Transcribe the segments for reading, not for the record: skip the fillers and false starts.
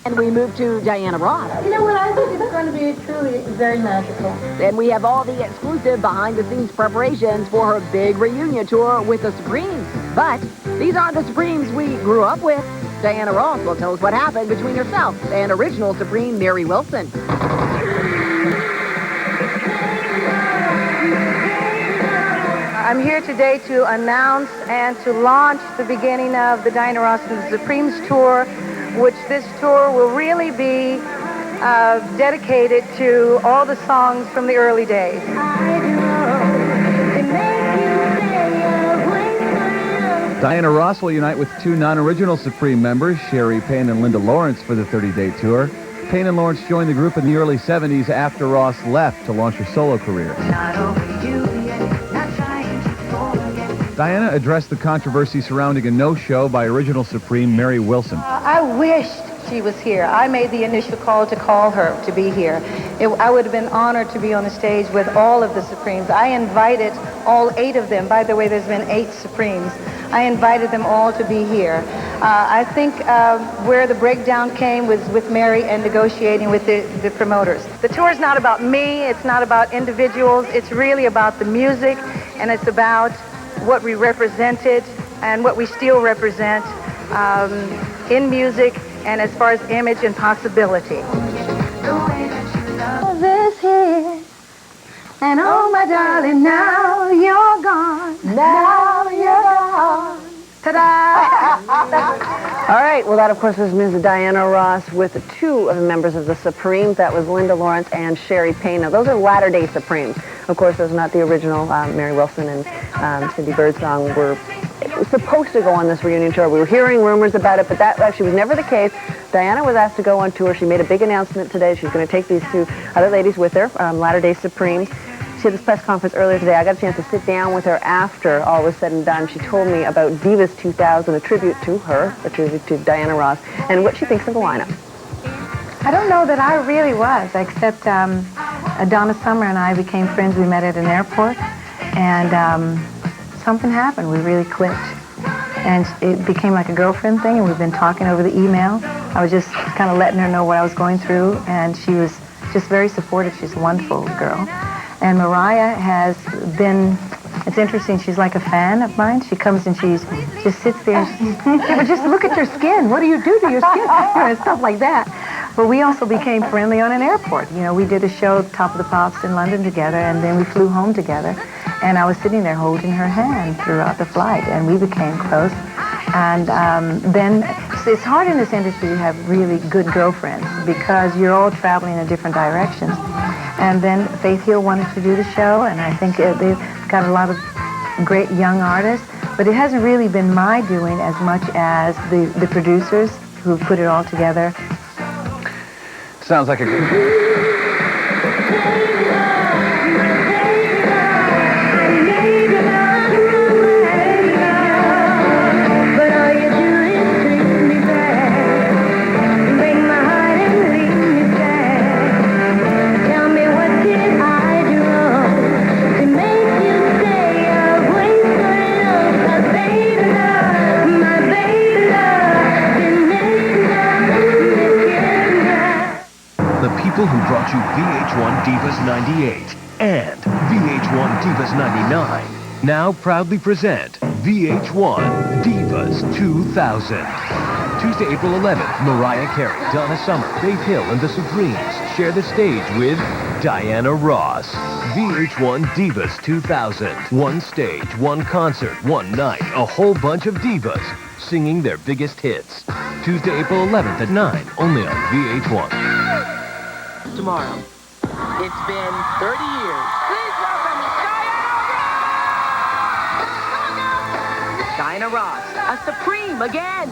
And we move to Diana Ross. You know what? I think it's going to be truly very magical. And we have all the exclusive behind-the-scenes preparations for her big reunion tour with the Supremes. But these aren't the Supremes we grew up with. Diana Ross will tell us what happened between herself and original Supreme Mary Wilson. I'm here today to announce and to launch the beginning of the Diana Ross and the Supremes tour, which this tour will really be dedicated to all the songs from the early days. Diana Ross will unite with two non-original Supreme members, Sherry Payne and Linda Lawrence, for the 30-day tour. Payne and Lawrence joined the group in the early 70s after Ross left to launch her solo career. Diana addressed the controversy surrounding a no-show by original Supreme Mary Wilson. I wished she was here. I made the initial call her to be here. I would have been honored to be on the stage with all of the Supremes. I invited all 8 of them. By the way, there's been 8 Supremes. I invited them all to be here. I think where the breakdown came was with Mary and negotiating with the promoters. The tour is not about me. It's not about individuals. It's really about the music, and it's about what we represented and what we still represent in music and as far as image and possibility. This here, and oh my darling, now you're gone. Now you're gone. Ta-da! All right, well, that, of course, was Ms. Diana Ross with 2 of the members of the Supremes. That was Linda Lawrence and Sherry Payne. Now, those are latter-day Supremes. Of course, those are not the original. Mary Wilson and Cindy Birdsong were supposed to go on this reunion tour. We were hearing rumors about it, but that actually was never the case. Diana was asked to go on tour. She made a big announcement today. She's going to take these 2 other ladies with her, latter-day Supremes. She had this press conference earlier today. I got a chance to sit down with her after all was said and done. She told me about Divas 2000, a tribute to her, a tribute to Diana Ross, and what she thinks of the lineup. I don't know that I really was, except Donna Summer and I became friends. We met at an airport, and something happened. We really clicked. And it became like a girlfriend thing, and we've been talking over the email. I was just kind of letting her know what I was going through, and she was just very supportive. She's a wonderful girl. And Mariah has been, it's interesting, she's like a fan of mine. She comes and she just sits there and yeah, but just look at your skin. What do you do to your skin? And stuff like that. But we also became friendly on an airport. You know, we did a show, Top of the Pops, in London together, and then we flew home together. And I was sitting there holding her hand throughout the flight, and we became close. And then it's hard in this industry to have really good girlfriends because you're all traveling in different directions. And then Faith Hill wanted to do the show, and I think they've got a lot of great young artists. But it hasn't really been my doing as much as the producers who put it all together. Sounds like a good... Who brought you VH1 Divas 98 and VH1 Divas 99 now proudly present VH1 Divas 2000. Tuesday, April 11th, Mariah Carey, Donna Summer, Faith Hill, and the Supremes share the stage with Diana Ross. VH1 Divas 2000. One stage, one concert, one night, a whole bunch of divas singing their biggest hits. Tuesday, April 11th at 9, only on VH1. Tomorrow. It's been 30 years. Please welcome Diana Ross, a Supreme again.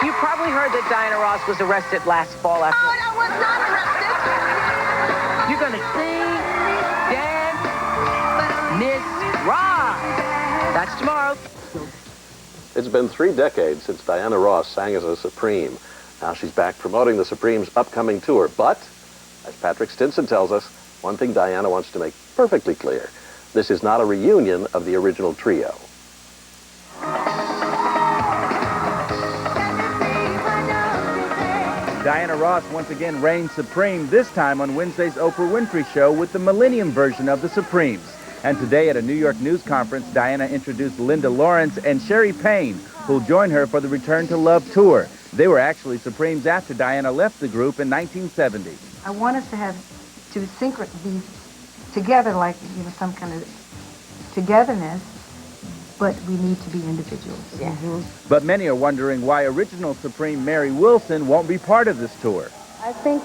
You probably heard that Diana Ross was arrested last fall after... Oh, I was not arrested. You're gonna sing, dance, Miss Ross. That's tomorrow. It's been 3 decades since Diana Ross sang as a Supreme. Now she's back promoting the Supremes' upcoming tour. But, as Patrick Stinson tells us, one thing Diana wants to make perfectly clear. This is not a reunion of the original trio. Diana Ross once again reigned supreme, this time on Wednesday's Oprah Winfrey Show with the Millennium version of the Supremes. And today at a New York news conference, Diana introduced Linda Lawrence and Sherry Payne, who'll join her for the Return to Love tour. They were actually Supremes after Diana left the group in 1970. I want us to be together like, some kind of togetherness, but we need to be individuals. Yeah. But many are wondering why original Supreme Mary Wilson won't be part of this tour. I think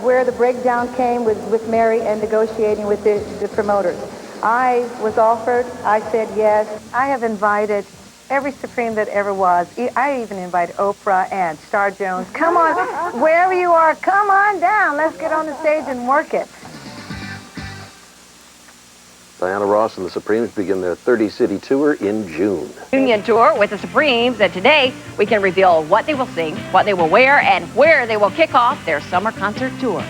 where the breakdown came was with Mary and negotiating with the promoters. I was offered, I said yes. I have invited every Supreme that ever was. I even invited Oprah and Star Jones. Come on, wherever you are, come on down. Let's get on the stage and work it. Diana Ross and the Supremes begin their 30-city tour in June. Reunion tour with the Supremes, and today we can reveal what they will sing, what they will wear, and where they will kick off their summer concert tour.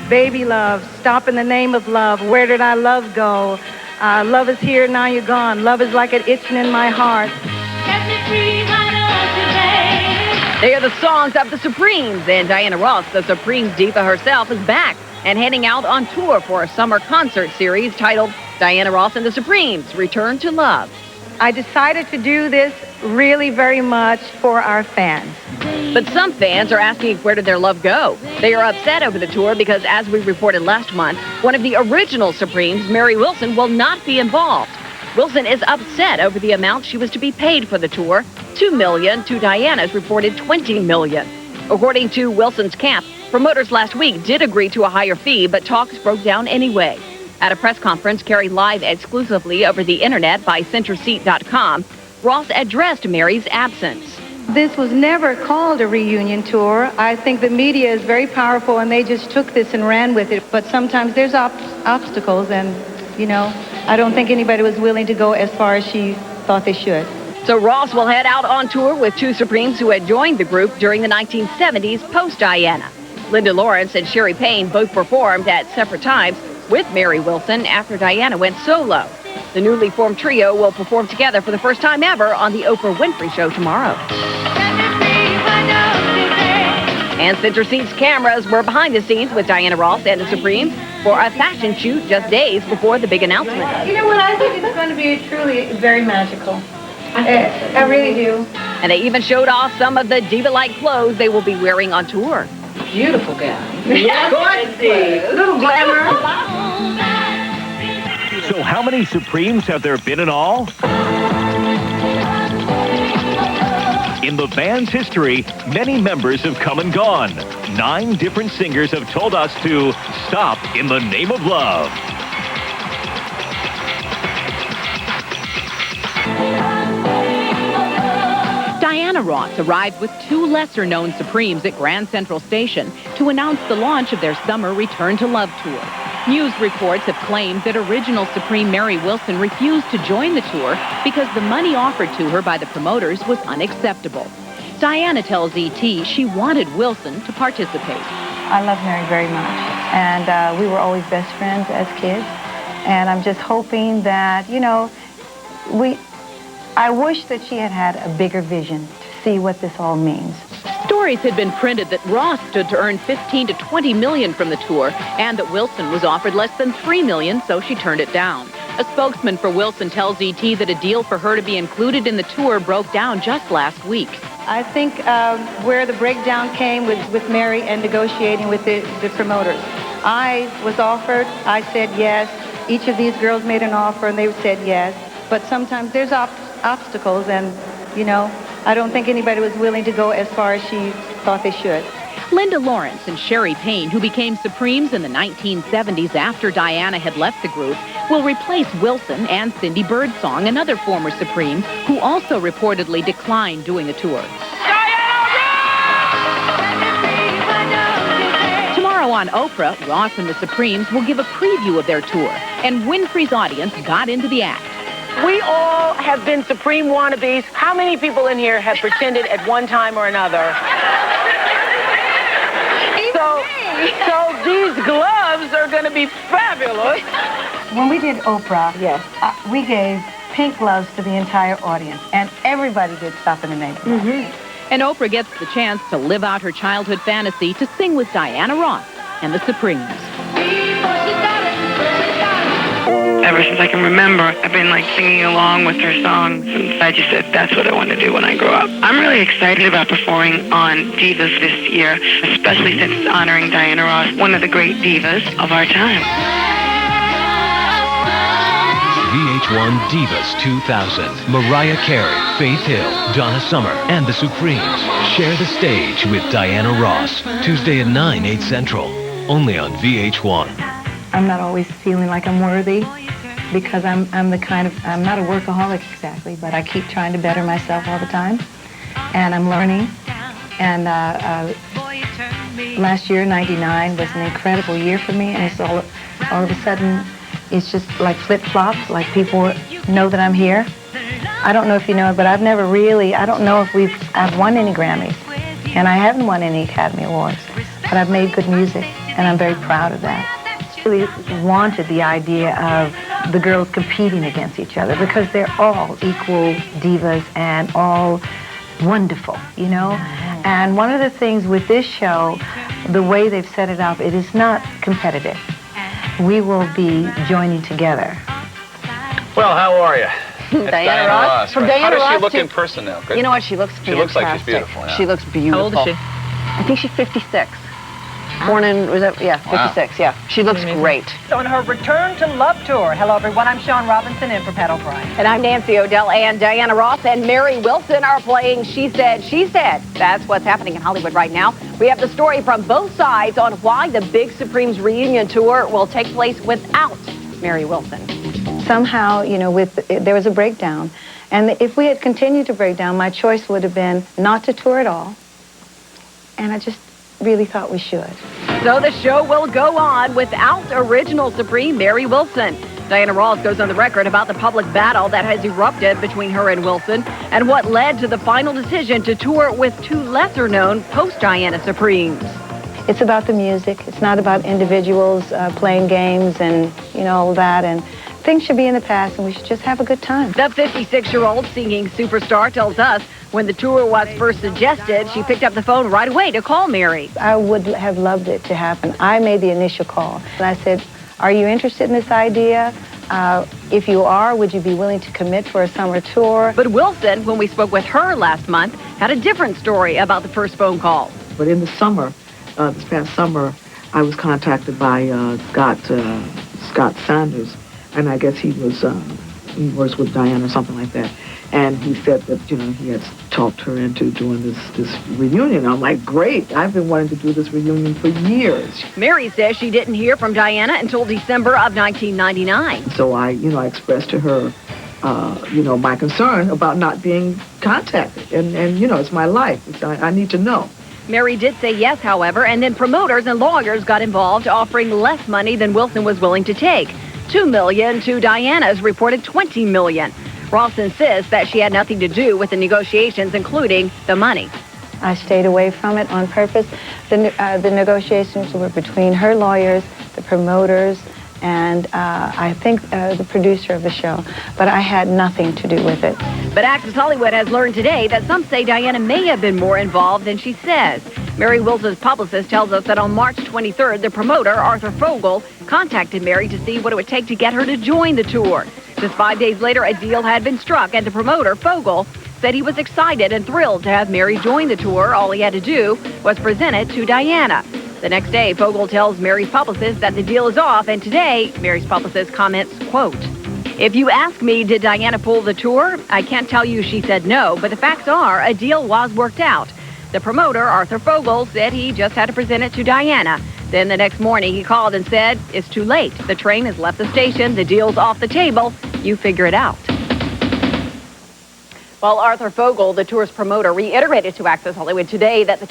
Baby love, stop in the name of love. Where did our love go? Love is here, now you're gone. Love is like an itching in my heart. They are the songs of the Supremes, and Diana Ross, the Supremes diva herself, is back and heading out on tour for a summer concert series titled Diana Ross and the Supremes Return to Love. I decided to do this really very much for our fans. But some fans are asking where did their love go? They are upset over the tour because, as we reported last month, one of the original Supremes, Mary Wilson, will not be involved. Wilson is upset over the amount she was to be paid for the tour, $2 million to Diana's reported $20 million. According to Wilson's camp, promoters last week did agree to a higher fee, but talks broke down anyway. At a press conference carried live exclusively over the internet by CenterSeat.com, Ross addressed Mary's absence. This was never called a reunion tour. I think the media is very powerful, and they just took this and ran with it. But sometimes there's obstacles, and, I don't think anybody was willing to go as far as she thought they should. So Ross will head out on tour with two Supremes who had joined the group during the 1970s post-Diana. Linda Lawrence and Sherry Payne both performed at separate times with Mary Wilson after Diana went solo. The newly formed trio will perform together for the first time ever on the Oprah Winfrey Show tomorrow. And Center Seat's cameras were behind the scenes with Diana Ross and the Supremes for a fashion shoot just days before the big announcement. You know what? I think it's going to be truly very magical. I really do. And they even showed off some of the diva-like clothes they will be wearing on tour. Beautiful gown. Gorgeous. Little glamour. So how many Supremes have there been in all? In the band's history, many members have come and gone. 9 different singers have told us to stop in the name of love. Diana Ross arrived with 2 lesser-known Supremes at Grand Central Station to announce the launch of their summer Return to Love tour. News reports have claimed that original Supreme Mary Wilson refused to join the tour because the money offered to her by the promoters was unacceptable. Diana tells E.T. she wanted Wilson to participate. I love Mary very much, and we were always best friends as kids. And I'm just hoping that, I wish that she had had a bigger vision to see what this all means. Stories had been printed that Ross stood to earn $15 to $20 million from the tour, and that Wilson was offered less than $3 million, so she turned it down. A spokesman for Wilson tells E.T. that a deal for her to be included in the tour broke down just last week. I think where the breakdown came was with Mary and negotiating with the promoters. I was offered, I said yes. Each of these girls made an offer and they said yes. But sometimes there's obstacles, and, I don't think anybody was willing to go as far as she thought they should. Linda Lawrence and Sherry Payne, who became Supremes in the 1970s after Diana had left the group, will replace Wilson and Cindy Birdsong, another former Supreme, who also reportedly declined doing the tour. Tomorrow on Oprah, Ross and the Supremes will give a preview of their tour, and Winfrey's audience got into the act. We all have been Supreme wannabes. How many people in here have pretended at one time or another? So these gloves are going to be fabulous. When we did Oprah, yes, we gave pink gloves to the entire audience, and everybody did Stop in the Name of Love. And Oprah gets the chance to live out her childhood fantasy to sing with Diana Ross and the Supremes. Ever since I can remember, I've been like singing along with her songs, and I just said that's what I want to do when I grow up. I'm really excited about performing on Divas this year, especially since it's honoring Diana Ross, one of the great divas of our time. VH1 Divas 2000. Mariah Carey, Faith Hill, Donna Summer, and the Supremes share the stage with Diana Ross. Tuesday at 9, 8 Central. Only on VH1. I'm not always feeling like I'm worthy because I'm not a workaholic exactly, but I keep trying to better myself all the time. And I'm learning. And last year, 99, was an incredible year for me. And it's all of a sudden, it's just like flip-flops, like people know that I'm here. I don't know if you know it, but I don't know if I've won any Grammys. And I haven't won any Academy Awards. But I've made good music, and I'm very proud of that. I really wanted the idea of the girls competing against each other because they're all equal divas and all wonderful, you know? And one of the things with this show, the way they've set it up, it is not competitive. We will be joining together. Well, how are you? Diana Ross. From right? Diana How does she Ross look to- in person now? Good. You know what? She looks fantastic. She looks like she's beautiful. Yeah. She looks beautiful. How old is she? I think she's 56. Born in, was that, yeah, 56, yeah. She looks great. On her Return to Love tour. Hello, everyone. I'm Sean Robinson in for Pat O'Brien. And I'm Nancy O'Dell, and Diana Ross and Mary Wilson are playing She Said, She Said. That's what's happening in Hollywood right now. We have the story from both sides on why the big Supremes reunion tour will take place without Mary Wilson. Somehow, you know, there was a breakdown. And if we had continued to break down, my choice would have been not to tour at all. And I just really thought we should. So the show will go on without original Supreme Mary Wilson. Diana Ross goes on the record about the public battle that has erupted between her and Wilson and what led to the final decision to tour with two lesser-known post-Diana Supremes. It's about the music. It's not about individuals playing games and, you know, all that. And things should be in the past, and we should just have a good time. The 56-year-old singing superstar tells us when the tour was first suggested, she picked up the phone right away to call Mary. I would have loved it to happen. I made the initial call, and I said, are you interested in this idea? If you are, would you be willing to commit for a summer tour? But Wilson, when we spoke with her last month, had a different story about the first phone call. But in the summer, this past summer, I was contacted by Scott Sanders, and I guess he works with Diana or something like that. And he said that, you know, he had talked her into doing this reunion. I'm like, great. I've been wanting to do this reunion for years. Mary says she didn't hear from Diana until December of 1999. So I expressed to her, my concern about not being contacted. And you know, it's my life. I need to know. Mary did say yes, however, and then promoters and lawyers got involved, offering less money than Wilson was willing to take. $2 million to Diana's reported $20 million. Ross insists that she had nothing to do with the negotiations, including the money. I stayed away from it on purpose. The negotiations were between her lawyers, the promoters, and I think the producer of the show. But I had nothing to do with it. But Access Hollywood has learned today that some say Diana may have been more involved than she says. Mary Wilson's publicist tells us that on March 23rd, the promoter, Arthur Fogel, contacted Mary to see what it would take to get her to join the tour. Just 5 days later, a deal had been struck, and the promoter, Fogel, said he was excited and thrilled to have Mary join the tour. All he had to do was present it to Diana. The next day, Fogel tells Mary's publicist that the deal is off, and today, Mary's publicist comments, quote, "If you ask me, did Diana pull the tour? I can't tell you she said no, but the facts are a deal was worked out. The promoter, Arthur Fogel, said he just had to present it to Diana. Then the next morning, he called and said, it's too late. The train has left the station. The deal's off the table. You figure it out." Well, Arthur Fogel, the tour's promoter, reiterated to Access Hollywood today that the